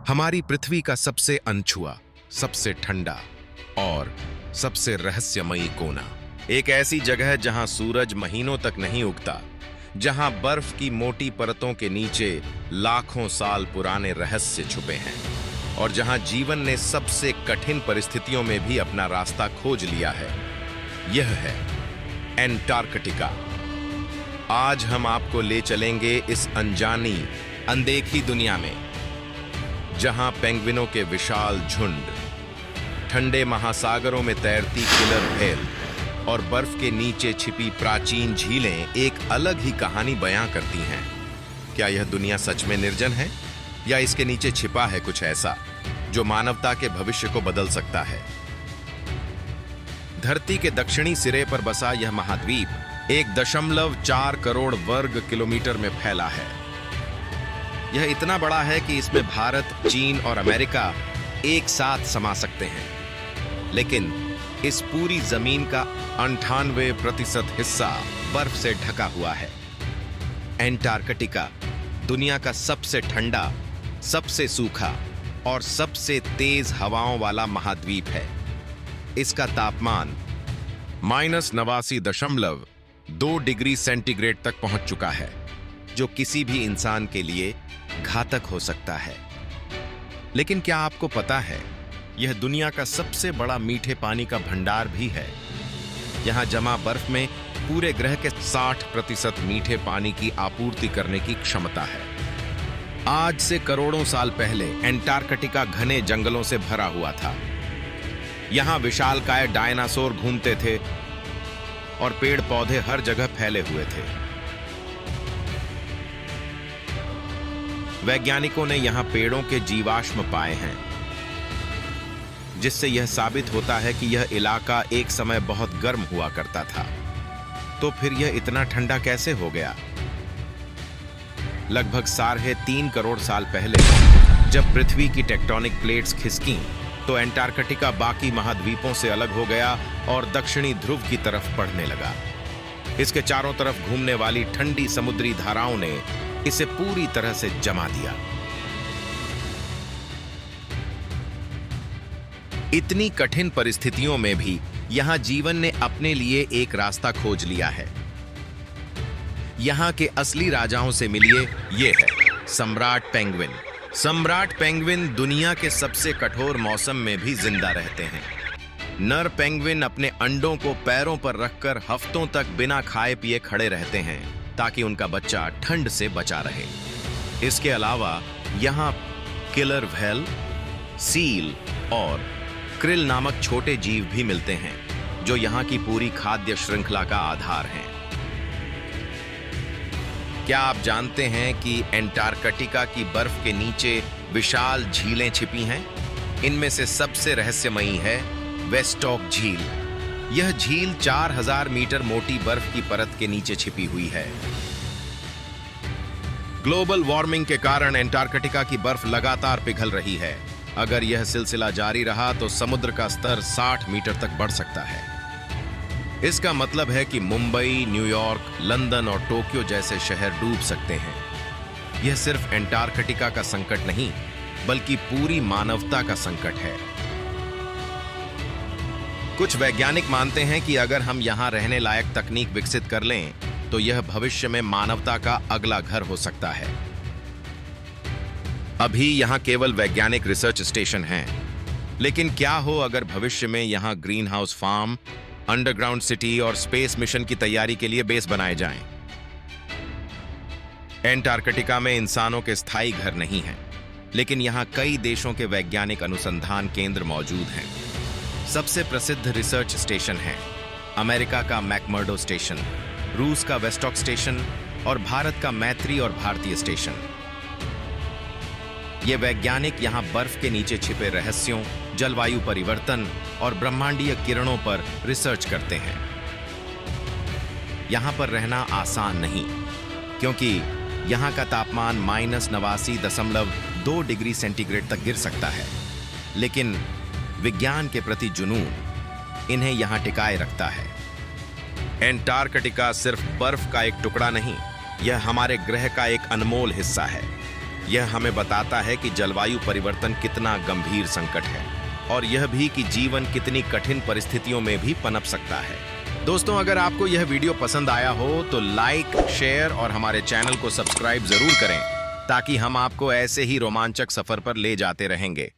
हमारी पृथ्वी का सबसे अनछुआ, सबसे ठंडा और सबसे रहस्यमयी कोना, एक ऐसी जगह जहां सूरज महीनों तक नहीं उगता, जहां बर्फ की मोटी परतों के नीचे लाखों साल पुराने रहस्य छुपे हैं और जहां जीवन ने सबसे कठिन परिस्थितियों में भी अपना रास्ता खोज लिया है। यह है एंटार्कटिका। आज हम आपको ले चलेंगे इस अनजानी, अनदेखी दुनिया में, जहां पेंगुइनों के विशाल झुंड, ठंडे महासागरों में तैरती किलर व्हेल और बर्फ के नीचे छिपी प्राचीन झीलें एक अलग ही कहानी बयां करती हैं। क्या यह दुनिया सच में निर्जन है या इसके नीचे छिपा है कुछ ऐसा जो मानवता के भविष्य को बदल सकता है? धरती के दक्षिणी सिरे पर बसा यह महाद्वीप 1.4 करोड़ वर्ग किलोमीटर में फैला है। यह इतना बड़ा है कि इसमें भारत, चीन और अमेरिका एक साथ समा सकते हैं, लेकिन इस पूरी जमीन का 98% हिस्सा बर्फ से ढका हुआ है। एंटार्कटिका दुनिया का सबसे ठंडा, सबसे सूखा और सबसे तेज हवाओं वाला महाद्वीप है। इसका तापमान -89.2 डिग्री सेंटीग्रेड तक पहुंच चुका है, जो किसी भी इंसान के लिए घातक हो सकता है। लेकिन क्या आपको पता है, यह दुनिया का सबसे बड़ा मीठे पानी का भंडार भी है। यहां जमा बर्फ में पूरे ग्रह के 60% मीठे पानी की आपूर्ति करने की क्षमता है। आज से करोड़ों साल पहले एंटार्कटिका घने जंगलों से भरा हुआ था। यहां विशालकाय डायनासोर घूमते थे और पेड़ पौधे हर जगह फैले हुए थे। वैज्ञानिकों ने यहां पेड़ों के जीवाश्म पाए हैं, जिससे यह साबित होता है कि यह इलाका एक समय बहुत गर्म हुआ करता था। तो फिर यह इतना ठंडा कैसे हो गया? लगभग 3.5 करोड़ साल पहले जब पृथ्वी की टेक्टोनिक प्लेट्स खिसकीं, तो एंटार्कटिका बाकी महाद्वीपों से अलग हो गया और दक्षिणी ध्रुव की तरफ बढ़ने लगा। इसके चारों तरफ घूमने वाली ठंडी समुद्री धाराओं ने इसे पूरी तरह से जमा दिया। इतनी कठिन परिस्थितियों में भी यहां जीवन ने अपने लिए एक रास्ता खोज लिया है। यहां के असली राजाओं से मिलिए। ये है सम्राट पेंगुइन। सम्राट पेंगुइन दुनिया के सबसे कठोर मौसम में भी जिंदा रहते हैं। नर पेंगुइन अपने अंडों को पैरों पर रखकर हफ्तों तक बिना खाए पिए खड़े रहते हैं ताकि उनका बच्चा ठंड से बचा रहे। इसके अलावा यहां किलर व्हेल, सील और क्रिल नामक छोटे जीव भी मिलते हैं, जो यहां की पूरी खाद्य श्रृंखला का आधार हैं। क्या आप जानते हैं कि एंटार्कटिका की बर्फ के नीचे विशाल झीलें छिपी हैं? इनमें से सबसे रहस्यमयी है वेस्टॉक झील। यह झील 4000 मीटर मोटी बर्फ की परत के नीचे छिपी हुई है। ग्लोबल वार्मिंग के कारण एंटार्कटिका की बर्फ लगातार पिघल रही है। अगर यह सिलसिला जारी रहा तो समुद्र का स्तर 60 मीटर तक बढ़ सकता है। इसका मतलब है कि मुंबई, न्यूयॉर्क, लंदन और टोक्यो जैसे शहर डूब सकते हैं। यह सिर्फ एंटार्कटिका का संकट नहीं, बल्कि पूरी मानवता का संकट है। कुछ वैज्ञानिक मानते हैं कि अगर हम यहां रहने लायक तकनीक विकसित कर लें, तो यह भविष्य में मानवता का अगला घर हो सकता है। अभी यहां केवल वैज्ञानिक रिसर्च स्टेशन हैं, लेकिन क्या हो अगर भविष्य में यहां green house farm, underground city और स्पेस मिशन की तैयारी के लिए बेस बनाए जाएं। एंटार्कटिका में इंसानों के स्थायी घर नहीं हैं, लेकिन यहां कई देशों के वैज्ञानिक अनुसंधान केंद्र मौजूद हैं। सबसे प्रसिद्ध रिसर्च स्टेशन हैं अमेरिका का मैकमर्डो स्टेशन, रूस का वेस्टॉक स्टेशन और भारत का मैत्री और भारतीय स्टेशन। ये वैज्ञानिक यहां बर्फ के नीचे छिपे रहस्यों, जलवायु परिवर्तन और ब्रह्मांडीय किरणों पर रिसर्च करते हैं। यहां पर रहना आसान नहीं, क्योंकि यहां का तापमान -89.2 डिग्री सेंटीग्रेड तक गिर सकता है। लेकिन विज्ञान के प्रति जुनून इन्हें यहां टिकाए रखता है। एंटार्कटिका सिर्फ बर्फ का एक टुकड़ा नहीं, यह हमारे ग्रह का एक अनमोल हिस्सा है। यह हमें बताता है कि जलवायु परिवर्तन कितना गंभीर संकट है और यह भी कि जीवन कितनी कठिन परिस्थितियों में भी पनप सकता है। दोस्तों, अगर आपको यह वीडियो पसंद आया हो तो लाइक, शेयर और हमारे चैनल को सब्सक्राइब जरूर करें ताकि हम आपको ऐसे ही रोमांचक सफर पर ले जाते रहेंगे।